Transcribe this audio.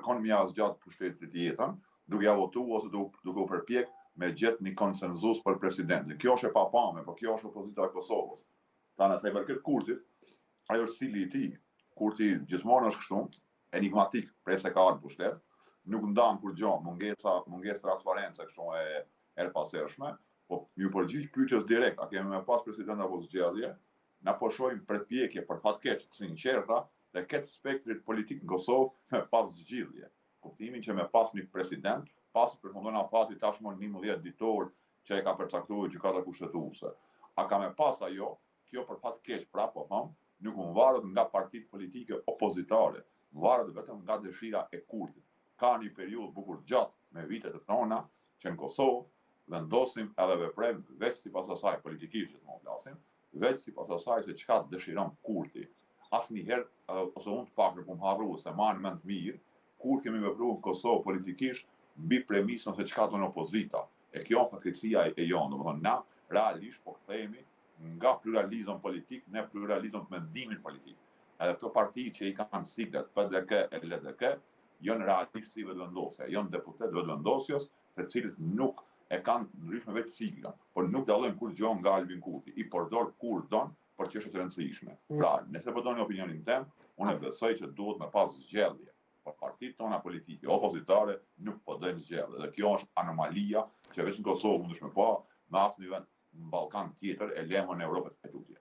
kanë mja zgjatë pushtetit jetën, duke ja votu ose duke u përpjek me gjetë një konsenzus për presidentin. Kjo është e papame, po kjo është opozita e Kosovës. Tana se i përket Kurtit, ajo është stili i tij. Kurti gjithmonë është kështu, enigmatik, prej se ka ardhur pushtet, nuk ndan kur gjë, mungesë transparence kështu e erpasershme, po ju përgjigj pyetjes direkt, a kemi me pas president apo zgjedhje? Na po shohim përpjekje për fatkeq të sinqerta dhe këtë spektrit politik në Kosovë me pas zgjidhje. Kuptimin që me pas një president, pas përfundon afati tashmë 11 ditor që e ka përcaktuar gjykata kushtetuese. A ka me pas ajo? Kjo për fat keq prapë them, nuk më varet nga partitë politike opozitare, varet vetëm nga dëshira e Kurtit. Ka një periudhë bukur gjatë me vitet e tona që në Kosovë vendosim edhe veprem veç sipas asaj politikisht që të flasim, veç sipas asaj se çka dëshiron Kurti. Asnjëherë ose unë të pak nuk harru se marr mend mirë, kur kemi vepruar në Kosovë politikisht mbi premisën se çka don opozita. E kjo fatkeqësia e jonë, domethënë na realisht po kthehemi nga pluralizëm politik në pluralizëm të mendimit politik. Edhe këto parti që i kanë siglet PDK e LDK, janë realisht si vetëvendosje, janë deputet vetëvendosjes, të cilët nuk e kanë ndryshme vetë siglën, por nuk dallojnë kur gjë nga Albin Kurti, i përdor kur don për çështje të rëndësishme. Pra, nëse po doni opinionin tim, unë besoj që duhet me pas zgjedhje. Por partitë tona politike opozitare nuk po dojnë zgjedhje. Dhe kjo është anomalia që veç në Kosovë mundesh me pa, në asnjë vend në Ballkan tjetër e lemën e Europës e tutje.